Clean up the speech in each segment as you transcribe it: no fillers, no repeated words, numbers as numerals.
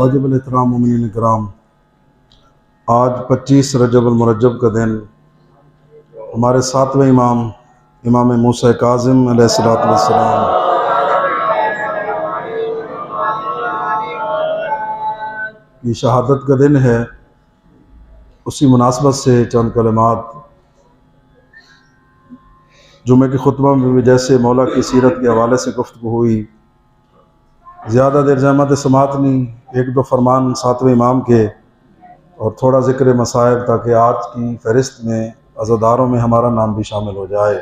वाजिब एहतराम मोमिनीन कराम, आज 25 रजब अल मुरज्जब का दिन हमारे सातवें इमाम इमाम मूसा काज़िम अलैहिस्सलातु वस्सलाम की शहादत का दिन है। उसी मुनासबत से चंद कलमात जुमे के खुतबा में भी जैसे मौला की सीरत के हवाले से गुफ्तगू हुई, ज़्यादा देर जहमत समात नहीं, एक दो फरमान सातवें इमाम के और थोड़ा ज़िक्र मसाइब, ताकि आज की फ़हरिस्त में अज़ादारों में हमारा नाम भी शामिल हो जाए।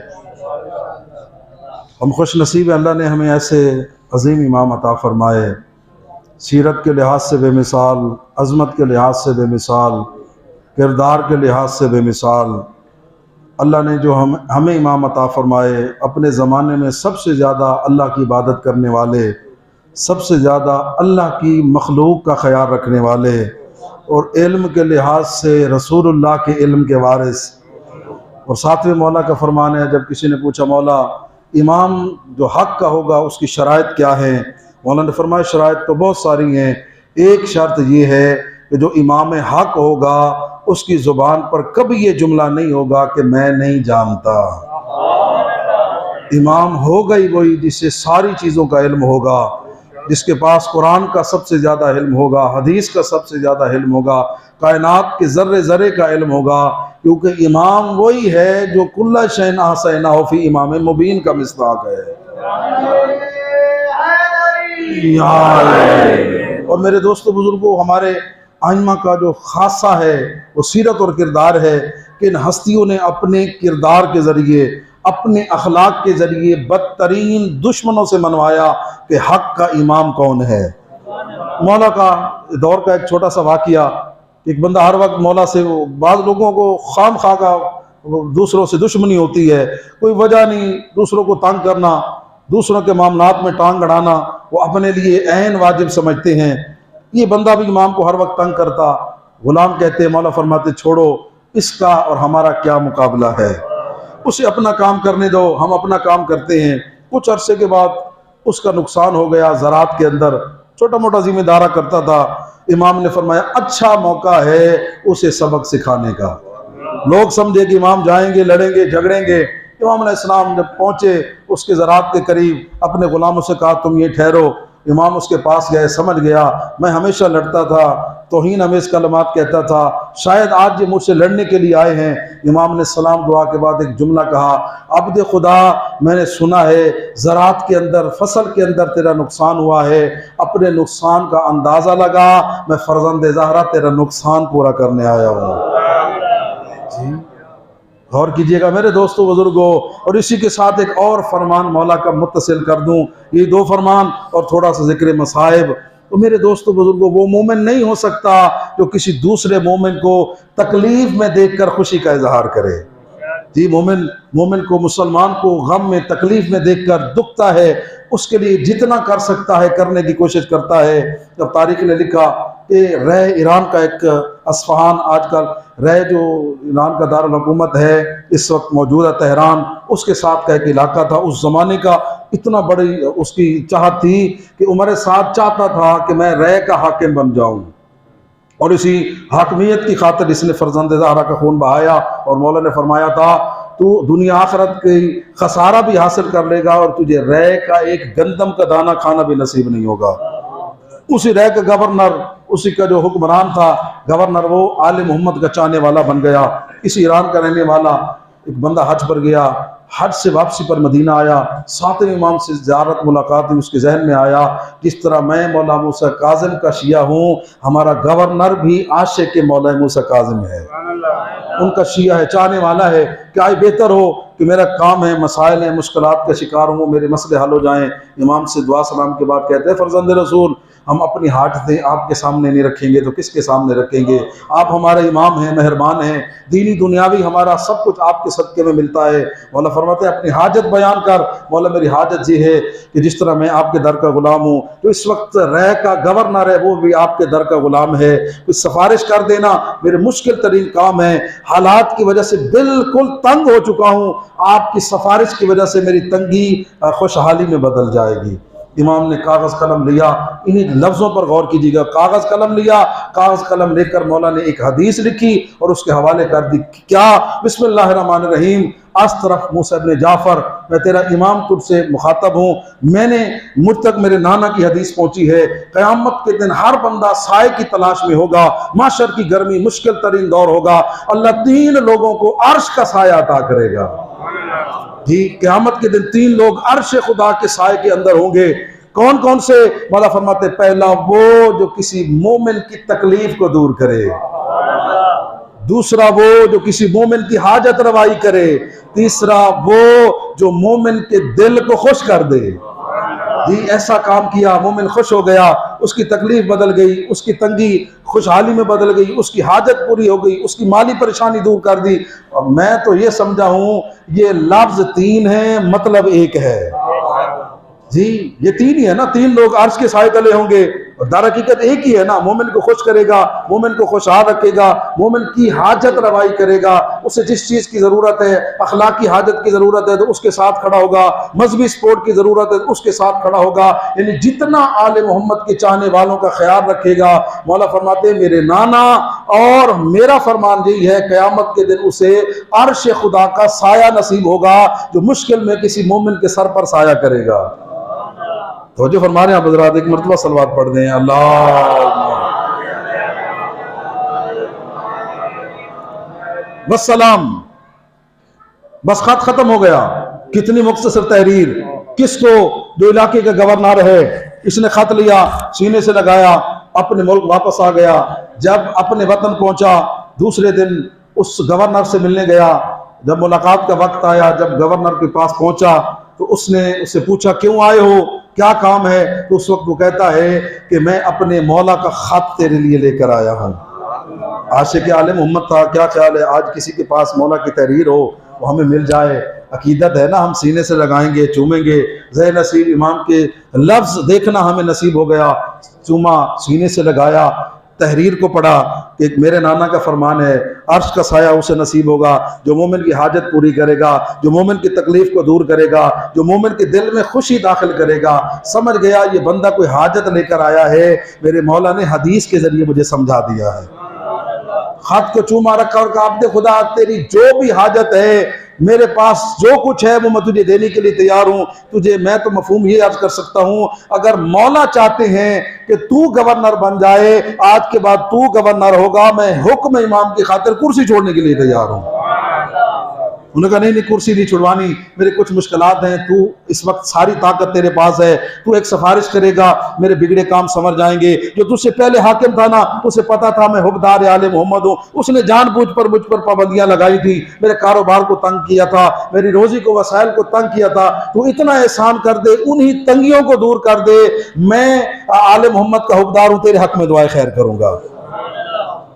हम खुश नसीब हैं, अल्लाह ने हमें ऐसे अजीम इमाम अता फ़रमाए, सीरत के लिहाज से बेमिसाल, अज़मत के लिहाज से बेमिसाल, किरदार के लिहाज से बेमिसाल। अल्लाह ने जो हमें इमाम अता फ़रमाए, अपने ज़माने में सबसे ज़्यादा अल्लाह की इबादत करने वाले, सबसे ज़्यादा अल्लाह की मखलूक का ख्याल रखने वाले और इल्म के लिहाज से रसूलुल्लाह के इल्म के वारिस। और सातवें मौला का फरमान है, जब किसी ने पूछा मौला इमाम जो हक़ का होगा उसकी शराइत क्या है, मौला ने फरमाया शराइत तो बहुत सारी हैं, एक शर्त ये है कि जो इमाम हक़ होगा उसकी ज़ुबान पर कभी ये जुमला नहीं होगा कि मैं नहीं जानता। इमाम होगा ही वही जिससे सारी चीज़ों का इल्म होगा, जिसके पास कुरान का सबसे ज़्यादा इल्म होगा, हदीस का सबसे ज़्यादा इल्म होगा, कायनात के ज़र्रे ज़र्रे का इल्म होगा, क्योंकि इमाम वही है जो कुल्ला शैन अहसैनाहु फी इमाम मुबीन का मिस्दाक है। और मेरे दोस्तों बुजुर्गों, हमारे आइम्मा का जो खासा है वो सीरत और किरदार है कि इन हस्तियों ने अपने किरदार के ज़रिए, अपने अखलाक के ज़रिए बदतरीन दुश्मनों से मनवाया कि हक़ का इमाम कौन है। मौला का दौर का एक छोटा सा वाक़िया, एक बंदा हर वक्त मौला से, बाद लोगों को खाम खा का दूसरों से दुश्मनी होती है, कोई वजह नहीं, दूसरों को तंग करना, दूसरों के मामलात में टांग अड़ाना वो अपने लिए ऐन वाजिब समझते हैं। ये बंदा भी इमाम को हर वक्त तंग करता। गुलाम कहते, मौला फरमाते छोड़ो, इसका और हमारा क्या मुकाबला है, उसे अपना काम करने दो, हम अपना काम करते हैं। कुछ अरसे के बाद उसका नुकसान हो गया, ज़रात के अंदर छोटा मोटा जिम्मेदारा करता था। इमाम ने फरमाया अच्छा मौका है उसे सबक सिखाने का। लोग समझे कि इमाम जाएंगे, लड़ेंगे, झगड़ेंगे। इमाम अलैहिस्सलाम जब पहुँचे उसके ज़रात के करीब, अपने ग़ुलामों से कहा तुम ये ठहरो। इमाम उसके पास गए, समझ गया मैं हमेशा लड़ता था, तौहीन हमेश कलमात कहता था, शायद आज ये मुझसे लड़ने के लिए आए हैं। इमाम ने सलाम दुआ के बाद एक जुमला कहा, अब्द खुदा मैंने सुना है ज़रात के अंदर, फसल के अंदर तेरा नुकसान हुआ है, अपने नुकसान का अंदाज़ा लगा, मैं फ़र्ज़ंद ज़हरा तेरा नुकसान पूरा करने आया हूँ। गौर कीजिएगा मेरे दोस्तों बुजुर्गों। और इसी के साथ एक और फरमान मौला का मुत्तसिल कर दूं, ये दो फरमान और थोड़ा सा जिक्र मसाइब। तो मेरे दोस्तों बुजुर्गों, वो मोमिन नहीं हो सकता जो किसी दूसरे मोमिन को तकलीफ में देखकर खुशी का इजहार करे। जी, मोमिन को, मुसलमान को गम में, तकलीफ में देखकर दुखता है, उसके लिए जितना कर सकता है करने की कोशिश करता है। जब तारीख ने लिखा कि रह ईरान का एक अस्फहान, आजकल रह जो ईरान का दारुल हुकूमत है इस वक्त मौजूदा तेहरान, उसके साथ का एक इलाका था। उस ज़माने का इतना बड़ी उसकी चाहत थी कि उमर साद चाहता था कि मैं रह का हाकिम बन जाऊँ, और इसी हाकमियत की खातिर इसने फ़र्ज़ंद ज़हरा का खून बहाया। और मौला ने फरमाया था तू दुनिया आखिरत की खसारा भी हासिल कर लेगा और तुझे रह का एक गंदम का दाना खाना भी नसीब नहीं होगा। उसी रह का गवर्नर, उसी का जो हुक्मरान था गवर्नर, वो आले मोहम्मद का चाहने वाला बन गया। इसी ईरान का रहने वाला एक बंदा हज पर गया, हज से वापसी पर मदीना आया, सातवें इमाम से ज़ियारत मुलाकात हुई। उसके जहन में आया जिस तरह मैं मौला मूसा काज़िम का शिया हूँ, हमारा गवर्नर भी आशिक़ के मौला मूसा काज़िम है, उनका शिया है, चाहने वाला है। क्या ये बेहतर हो कि मेरा काम है, मसाइल हैं, मुश्किलात का शिकार हूँ, मेरे मसले हल हो जाएँ। इमाम से दुआ सलाम के बाद कहते हैं फ़र्ज़ंद रसूल, हम अपनी हाजतें आपके सामने नहीं रखेंगे तो किसके सामने रखेंगे, आप हमारे इमाम हैं, मेहरबान हैं, दीनी दुनियावी हमारा सब कुछ आपके सदक़े में मिलता है। मौला फरमाते हैं अपनी हाजत बयान कर। मौला मेरी हाजत ये है कि जिस तरह मैं आपके दर का ग़ुलाम हूँ, तो इस वक्त रह का गवर्नर है वो भी आपके दर का ग़ुलाम है, कुछ सिफारिश कर देना, मेरे मुश्किल तरीन काम है, हालात की वजह से बिल्कुल तंग हो चुका हूँ, आपकी सिफारिश की वजह से मेरी तंगी खुशहाली में बदल जाएगी। इमाम ने कागज़ कलम लिया, इन्हीं लफ्ज़ों पर गौर कीजिएगा, कागज़ कलम लिया, कागज़ कलम लेकर मौला ने एक हदीस लिखी और उसके हवाले कर दी। क्या? बिस्मिल्लाहिर्रहमानिर्रहीम, आज तरफ मूसा इब्न जाफ़र, मैं तेरा इमाम तुझसे मुखातब हूँ, मुझ तक मेरे नाना की हदीस पहुँची है, क़यामत के दिन हर बंदा साए की तलाश में होगा, माशर की गर्मी मुश्किल तरीन दौर होगा, अल्लाह 3 लोगों को अर्श का साया अता करेगा। जी, क़यामत के दिन 3 लोग अर्श खुदा के साए के अंदर होंगे। कौन कौन से? मौला फरमाते, पहला वो जो किसी मोमिन की तकलीफ को दूर करे, दूसरा वो जो किसी मोमिन की हाजत रवाई करे, तीसरा वो जो मोमिन के दिल को खुश कर दे। जी, ऐसा काम किया, मोमिन खुश हो गया, उसकी तकलीफ बदल गई, उसकी तंगी खुशहाली में बदल गई, उसकी हाजत पूरी हो गई, उसकी माली परेशानी दूर कर दी। और मैं तो ये समझा हूं ये लफ्ज 3 है, मतलब एक है। जी, ये 3 ही है ना, 3 लोग अर्श के साए तले होंगे, और दर हकीकत एक ही है ना, मोमिन को खुश करेगा, मोमिन को खुशहाल रखेगा, मोमिन की हाजत रवाई करेगा, उसे जिस चीज़ की ज़रूरत है, अखलाक की हाजत की ज़रूरत है तो उसके साथ खड़ा होगा, मजहबी सपोर्ट की ज़रूरत है तो उसके साथ खड़ा होगा। यानी जितना आले मोहम्मद के चाहने वालों का ख्याल रखेगा, मौला फरमाते मेरे नाना और मेरा फरमान यही है, क़यामत के दिन उसे अर्श खुदा का साया नसीब होगा, जो मुश्किल में किसी मोमिन के सर पर साया करेगा। तो जो फरमा रहे हैं आप हज़रात, एक मरतबा सलवात पढ़ दें, अल्लाह वस्सलाम। बस खत खत्म हो गया। कितनी मुख्तसर तहरीर। किसको? जो इलाके का गवर्नर है, इसने खत लिया, सीने से लगाया, अपने मुल्क वापस आ गया। जब अपने वतन पहुंचा, दूसरे दिन उस गवर्नर से मिलने गया। जब मुलाकात का वक्त आया, जब गवर्नर के पास पहुंचा तो उसने उससे पूछा, क्यों आए हो, क्या काम है? तो उस वक्त वो कहता है कि मैं अपने मौला का खत तेरे लिए लेकर आया हूँ। आशिक़ आले मोहम्मद था, क्या ख्याल है आज किसी के पास मौला की तहरीर हो, वो हमें मिल जाए। अकीदत है ना, हम सीने से लगाएंगे, चूमेंगे। ज़े नसीब इमाम के लफ्ज़ देखना हमें नसीब हो गया, चूमा, सीने से लगाया, तहरीर को पढ़ा कि मेरे नाना का फरमान है, अर्श का साया उसे नसीब होगा जो मोमिन की हाजत पूरी करेगा, जो मोमिन की तकलीफ को दूर करेगा, जो मोमिन के दिल में खुशी दाखिल करेगा। समझ गया ये बंदा कोई हाजत लेकर आया है, मेरे मौला ने हदीस के जरिए मुझे समझा दिया है। खत को चूमा रखा और कहा, अब्दे खुदा तेरी जो भी हाजत है, मेरे पास जो कुछ है वो मैं तुझे देने के लिए तैयार हूँ। तुझे मैं तो मफहूम ये अर्ज कर सकता हूँ, अगर मौला चाहते हैं कि तू गवर्नर बन जाए, आज के बाद तू गवर्नर होगा, मैं हुक्म इमाम की खातिर कुर्सी छोड़ने के लिए तैयार हूँ। उन्होंने कहा नहीं नहीं, कुर्सी नहीं छुड़वानी, मेरे कुछ मुश्किलात हैं, तू इस वक्त सारी ताकत तेरे पास है, तू एक सिफारिश करेगा, मेरे बिगड़े काम समझ जाएंगे। जो तुझसे पहले हाकिम था ना, उसे पता था मैं हुक्मदार आले मोहम्मद हूँ, उसने जानबूझ पर मुझ पर पाबंदियां लगाई थी, मेरे कारोबार को तंग किया था, मेरी रोजी को वसाइल को तंग किया था। तू इतना एहसान कर दे, उन्हीं तंगियों को दूर कर दे, मैं आले मोहम्मद का हुक्मदार हूँ, तेरे हक में दुआए खैर करूंगा।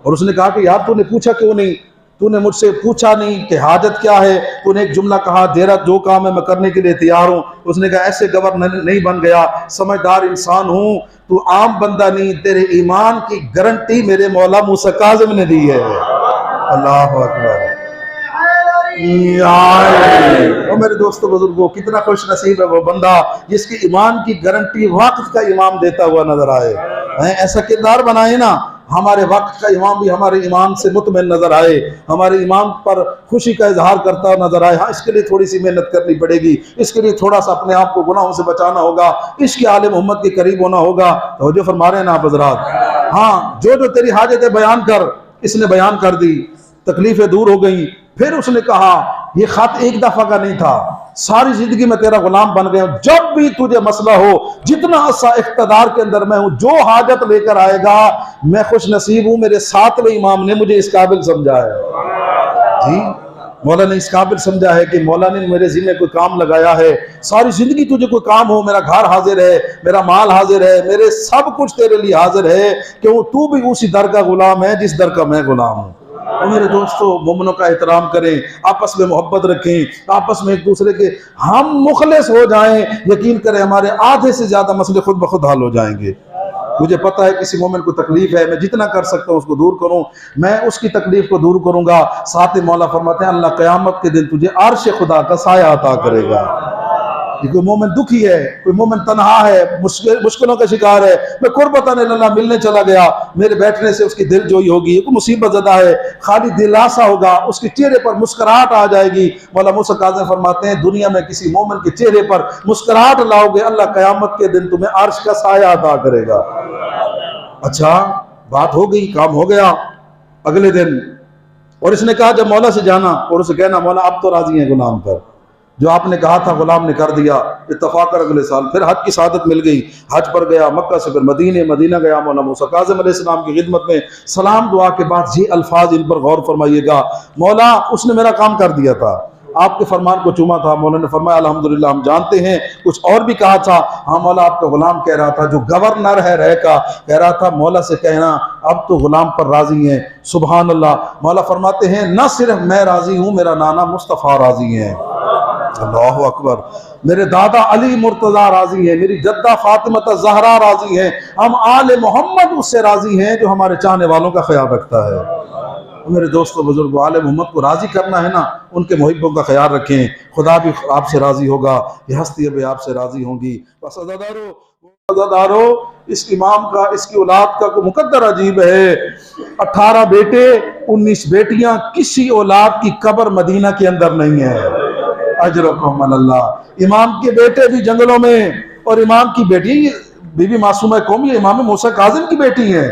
और उसने कहा कि यार तूने पूछा क्यों नहीं, तूने मुझसे पूछा नहीं कि हाजत क्या है, तूने एक जुमला कहा, तेरा जो काम है मैं करने के लिए तैयार हूँ। उसने कहा ऐसे गवर्नर नहीं बन गया, समझदार इंसान हूँ, तू आम बंदा नहीं, तेरे ईमान की गारंटी मेरे मौला मूसा काज़िम ने दी है। अल्लाह अकबर। और मेरे दोस्तों बुजुर्गों, कितना खुश नसीब है वो बंदा जिसकी ईमान की गारंटी वक्त का इमाम देता हुआ नजर आए। ऐसा किरदार बनाए ना, हमारे वक्त का इमाम भी हमारे ईमान से मुतमइन नजर आए, हमारे ईमान पर खुशी का इजहार करता नजर आए। हाँ, इसके लिए थोड़ी सी मेहनत करनी पड़ेगी, इसके लिए थोड़ा सा अपने आप को गुनाहों से बचाना होगा, इसके आले मोहम्मद के करीब होना होगा। तो जो फरमा रहे हैं ना आप हज़रात, हाँ, जो तेरी हाजतें बयान कर, इसने बयान कर दी, तकलीफें दूर हो गई। फिर उसने कहा ये खत एक दफा का नहीं था, सारी जिंदगी में तेरा गुलाम बन गया, जब भी तुझे मसला हो, जितना असा इख्तदार के अंदर मैं हूं, जो हाजत लेकर आएगा मैं खुश नसीब हूं। मेरे सातवें इमाम ने मुझे इस काबिल समझा है। जी, मौला ने इस काबिल समझा है कि मौला ने मेरे ज़िम्मे कोई काम लगाया है, सारी जिंदगी तुझे कोई काम हो, मेरा घर हाजिर है, मेरा माल हाजिर है, मेरे सब कुछ तेरे लिए हाजिर है, क्यों तू भी उसी दर का गुलाम है जिस दर का मैं गुलाम हूँ। और मेरे दोस्तों, मोमिनों का एहतराम करें, आपस में मोहब्बत रखें, आपस में एक दूसरे के हम मुखलिस हो जाएं, यकीन करें हमारे आधे से ज्यादा मसले खुद ब खुद हल हो जाएंगे। मुझे पता है किसी मोमिन को तकलीफ है, मैं जितना कर सकता हूँ उसको दूर करूँ, मैं उसकी तकलीफ को दूर करूंगा। साथ ही मौला फरमाते हैं अल्लाह क़यामत के दिन तुझे अर्श खुदा का साया अता करेगा। कि कोई मोमिन दुखी है, कोई मोमिन तन्हा है, मुश्किलों का शिकार है, मैं कुर्बतन इल्लल्लाह मिलने चला गया, मेरे बैठने से उसकी दिल जोई होगी, कोई मुसीबत ज़दा है, खाली दिलासा होगा, उसके चेहरे पर मुस्कुराहट आ जाएगी। मौला मूसा काज़िम फरमाते हैं दुनिया में किसी मोमिन के चेहरे पर मुस्कुराहट लाओगे, अल्लाह क़यामत के दिन तुम्हें अर्श का साया अता करेगा। अच्छा, बात हो गई, काम हो गया। अगले दिन और इसने कहा जब मौला से जाना और उसे कहना मौला आप तो राजी हैं गुलाम पर, जो आपने कहा था गुलाम ने कर दिया। इत्तफाक कर अगले साल फिर हज की सादत मिल गई, हज पर गया, मक्का से फिर मदीना गया। मौला मूसा काज़िम अलैहिस्सलाम की खिदमत में सलाम दुआ के बाद ये अल्फाज इन पर गौर फरमाइएगा, मौला उसने मेरा काम कर दिया था, आपके फरमान को चूमा था। मौला ने फरमाया अल्हम्दुलिल्लाह हम जानते हैं, कुछ और भी कहा था। हाँ मौला आपका गुलाम कह रहा था, जो गवर्नर है रह का कह रहा था मौला से कहना अब तो गुलाम पर राजी हैं। सुभान अल्लाह। मौला फरमाते हैं न सिर्फ मैं राजी हूँ, मेरा नाना मुस्तफ़ा राजी है। अल्लाहु अकबर। मेरे दादा अली मुर्तजा राजी है, मेरी जद्दा फातिमा ज़हरा राजी है, हम आले मोहम्मद उससे राजी हैं जो हमारे चाहने वालों का ख्याल रखता है। मेरे दोस्तों बुजुर्गों, आले मोहम्मद को राजी करना है ना, उनके मुहिब्बों का ख्याल रखें, खुदा भी आपसे राजी होगा, ये हस्ती भी आपसे राजी होंगी। बस अज़ादारो इस इमाम का, इसकी औलाद का कोई मुकद्दर अजीब है। 18 बेटे 19 बेटियां, किसी औलाद की कब्र मदीना के अंदर नहीं है। अजरकुम अल्लाह। इमाम के बेटे भी जंगलों में, और इमाम की बेटी बीबी मासूमा कौम ये इमाम मूसा काज़िम की बेटी है।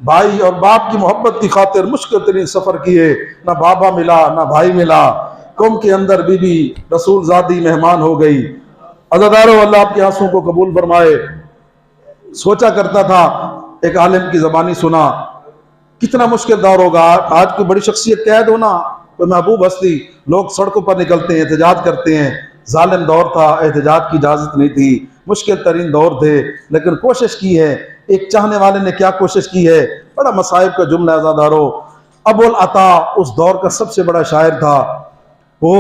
भाई और बाप की मोहब्बत की खातिर मुश्किल तरीन सफर किए, ना बाबा मिला ना भाई मिला। कौम के अंदर बीबी रसूल ज़ादी मेहमान हो गई। अज़ादारो अल्लाह आपके आंसुओं को कबूल फरमाए। सोचा करता था, एक आलिम की ज़बानी सुना, कितना मुश्किल दौर होगा। आज कोई बड़ी शख्सियत कैद हो ना, कोई महबूब हस्ती, लोग सड़कों पर निकलते हैं, एहतजाज करते हैं। जालिम दौर था, एहतजाज की इजाज़त नहीं थी, मुश्किल तरीन दौर थे, लेकिन कोशिश की है। एक चाहने वाले ने क्या कोशिश की है, बड़ा मसाइब का जुमला अज़ादारो। अबुल अता उस दौर का सबसे बड़ा शायर था। वो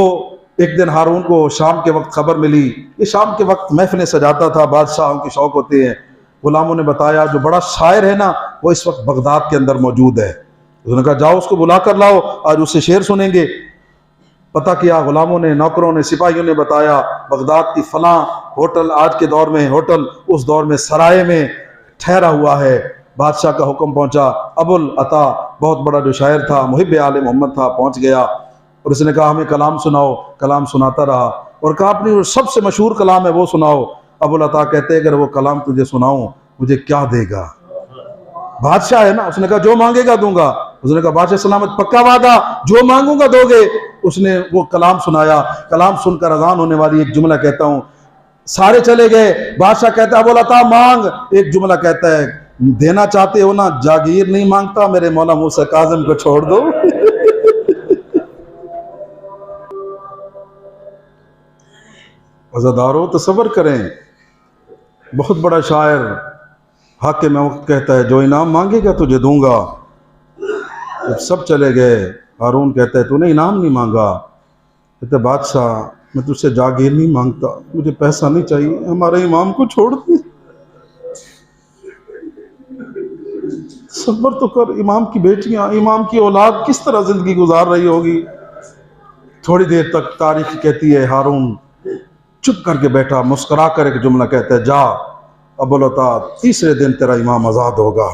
एक दिन हारून को शाम के वक्त खबर मिली, ये शाम के वक्त महफिलें सजाता था, बादशाहों के शौक होते हैं। गुलामों ने बताया जो बड़ा शायर है ना वो इस वक्त बगदाद के अंदर मौजूद है। उसने कहा जाओ उसको बुला कर लाओ, आज उससे शेर सुनेंगे। पता किया, गुलामों ने, नौकरों ने, सिपाहियों ने बताया बगदाद की फलां होटल, आज के दौर में होटल, उस दौर में सराय में ठहरा हुआ है। बादशाह का हुक्म पहुंचा, अबुल अता बहुत बड़ा जो शायर था, मुहिब आले मोहम्मद था, पहुंच गया और उसने कहा हमें कलाम सुनाओ। कलाम सुनाता रहा और कहा अपनी वो सबसे मशहूर कलाम है वो सुनाओ। अबुल अता कहते अगर वो कलाम तुझे सुनाऊं मुझे क्या देगा? बादशाह है ना। उसने कहा जो मांगेगा दूंगा। उसने कहा बादशाह सलामत, पक्का वादा, जो मांगूंगा दोगे? उसने वो कलाम सुनाया। कलाम सुनकर अजान होने वाली एक जुमला कहता हूँ, सारे चले गए। बादशाह कहता है अबुल अता मांग। एक जुमला कहता है देना चाहते हो ना, जागीर नहीं मांगता, मेरे मौला मूसा काज़िम को छोड़ दो। अज़ादारो तसव्वुर करें, बहुत बड़ा शायर हाकिम वक्त कहता है जो इनाम मांगेगा तुझे दूंगा। जब सब चले गए, हारून कहता है तूने इनाम नहीं मांगा। कहते बादशाह मैं तुझसे जागीर नहीं मांगता, मुझे पैसा नहीं चाहिए, हमारे इमाम को छोड़ दे। सब्र तो कर, इमाम की बेटियां, इमाम की औलाद किस तरह जिंदगी गुजार रही होगी। थोड़ी देर तक तारीख कहती है हारून चुप करके बैठा, मुस्कुरा कर एक जुमला कहता है जा अबुल अता, तीसरे दिन तेरा इमाम आजाद होगा।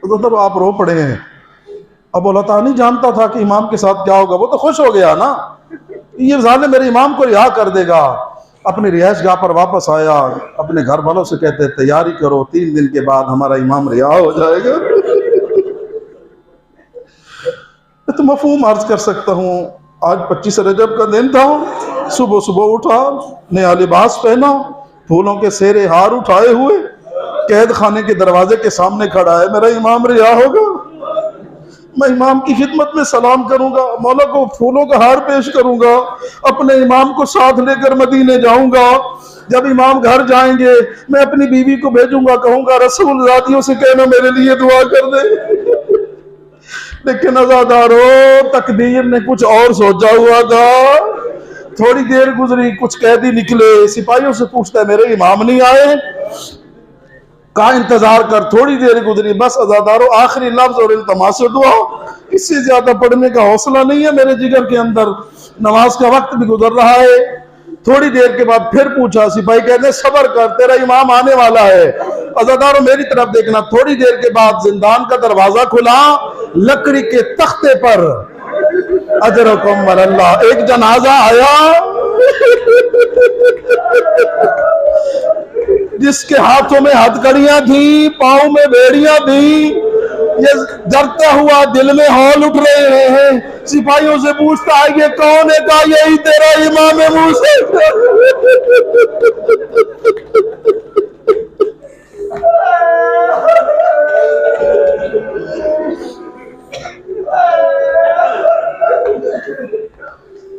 तो आप रो पड़े हैं। अबुल अता नहीं जानता था कि इमाम के साथ क्या होगा, वो तो खुश हो गया ना, ये जालिम मेरे इमाम को रिहा कर देगा। अपनी रिहाइश गाह पर वापस आया, अपने घर वालों से कहते तैयारी करो, 3 दिन के बाद हमारा इमाम रिहा हो जाएगा। तो मफहूम अर्ज कर सकता हूँ, आज 25 रजब का दिन था, सुबह सुबह उठा, नया लिबास पहना, फूलों के सेरे हार उठाए हुए कैद खाने के दरवाजे के सामने खड़ा है, मेरा इमाम रिहा होगा, मैं इमाम की खिदमत में सलाम करूंगा, मौला को फूलों का हार पेश करूंगा, अपने इमाम को साथ लेकर मदीने जाऊंगा। जब इमाम घर जाएंगे मैं अपनी बीवी को भेजूंगा, कहूंगा रसूल ज़ादियों से कहना मेरे लिए दुआ कर दे। लेकिन अज़ादारो तकदीर ने कुछ और सोचा हुआ था। थोड़ी देर गुजरी, कुछ कैदी निकले, सिपाहियों से पूछता है मेरे इमाम नहीं आए? का इंतजार कर। थोड़ी देर गुजरी, बस अज़ादारो आखिरी लफ्ज और इल्तमास दुआ, इससे ज्यादा पढ़ने का हौसला नहीं है मेरे जिगर के अंदर, नमाज का वक्त भी गुजर रहा है। थोड़ी देर के बाद फिर पूछा। सिपाही कहते सब्र कर, तेरा इमाम आने वाला है। अज़ादारों मेरी तरफ देखना। थोड़ी देर के बाद जिंदान का दरवाजा खुला, लकड़ी के तख्ते पर अजरकुम वल्लाह एक जनाजा आया जिसके हाथों में हथकड़ियां थी, पांव में बेड़ियां थी। ये डरता हुआ दिल में हौल उठ रहे हैं। सिपाहियों से पूछता है ये कौन है? कहा यही तेरा इमाम मूसा।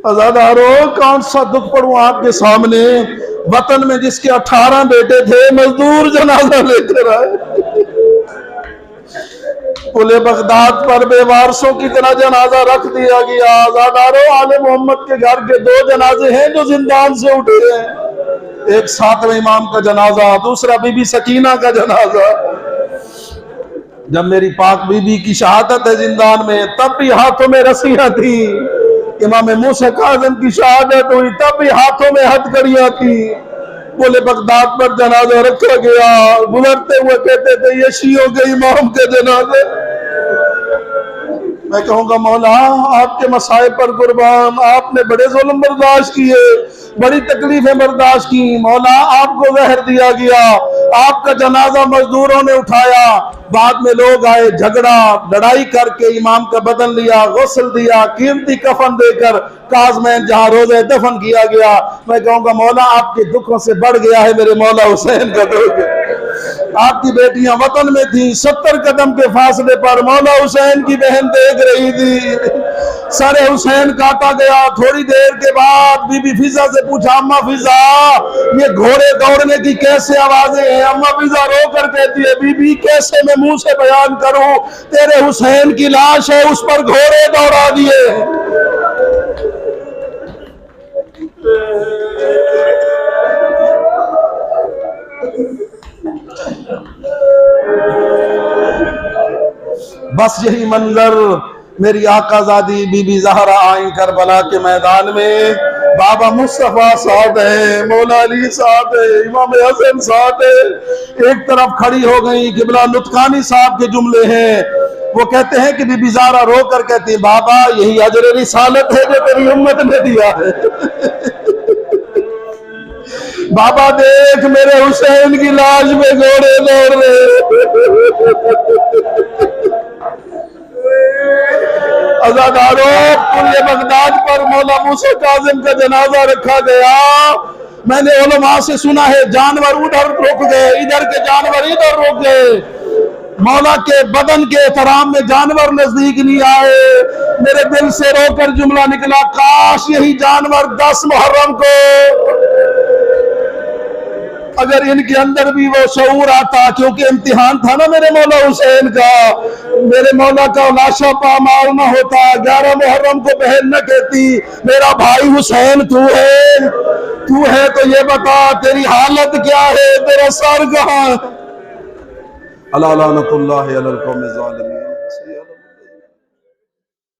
अज़ादारों कौन सा दुख पड़ूं आपके सामने। वतन में जिसके 18 बेटे थे, मजदूर जनाजा लेकर आए। पुले बगदाद पर बेवारसों की तरह जनाजा रख दिया गया। आज़ादारों आले मोहम्मद के घर के 2 जनाजे हैं जो जिंदान से उठे हैं। एक 7वें इमाम का जनाजा, दूसरा बीबी सकीना का जनाजा। जब मेरी पाक बीबी की शहादत है जिंदान में, तब भी हाथों में रस्सियां थी। इमाम मूसा काज़िम की शहादत हुई, तब भी हाथों में हथकड़ियां थी। बोले बगदाद पर जनाजा रखा गया। गुजरते हुए कहते थे ये शियों के इमाम के जनाजे। मैं कहूँगा मौला आपके मसाइब पर कुर्बान, आपने बड़े जुल्म बर्दाश्त किए, बड़ी तकलीफें बर्दाश्त की। मौला आपको जहर दिया गया, आपका जनाजा मजदूरों ने उठाया। बाद में लोग आए, झगड़ा लड़ाई करके इमाम का बदन लिया, गुस्ल दिया, कीमती कफन देकर काज़मैन जहां रोज़े दफन किया गया। मैं कहूँगा मौला आपके दुखों से बढ़ गया है मेरे मौला हुसैन का दुख। आपकी बेटियां वतन में थी, 70 कदम के फासले पर मौला हुसैन की बहन देख रही थी। सरे हुसैन काटा गया। थोड़ी देर के बाद बीबी फिजा से पूछा, अम्मा फिजा ये घोड़े दौड़ने की कैसे आवाजें हैं? अम्मा फिजा रो कर कहती है, बीबी कैसे मैं मुंह से बयान करूं, तेरे हुसैन की लाश है, उस पर घोड़े दौड़ा दिए। बस यही मंजर मेरी आकाज़ादी बीबी ज़हरा आई करबला के मैदान में। बाबा मुस्तफ़ा साथ है, मौला अली साथ है, इमाम हसन साथ है। एक तरफ खड़ी हो गई। किबला नुतकानी साहब के जुमले हैं। वो कहते हैं कि बीबी ज़हरा रो कर कहती है, बाबा यही अजर रिसालत है जो तेरी उम्मत ने दिया है। बाबा देख मेरे हुसैन की लाश में घोड़े दौड़ रहे। अज़ादारों पुले बगदाद पर मौला मूसा काज़िम का जनाजा रखा गया। मैंने उलमा से सुना है जानवर उधर रुक गए, इधर के जानवर इधर रुक गए। मौला के बदन के एहतराम में जानवर नजदीक नहीं आए। मेरे दिल से रोकर जुमला निकला, काश यही जानवर 10 मुहर्रम को अगर इनके अंदर भी वो शऊर आता, क्योंकि इम्तिहान था ना मेरे मौला हुसैन का। मेरे मौला का लाशा पामाल न होता, 11 मुहर्रम को बहन न कहती मेरा भाई हुसैन तू है तो ये बता तेरी हालत क्या है, तेरा सर कहाँ। अल्लाह लानतुल्लाह अलल कौम ज़ालिमीन।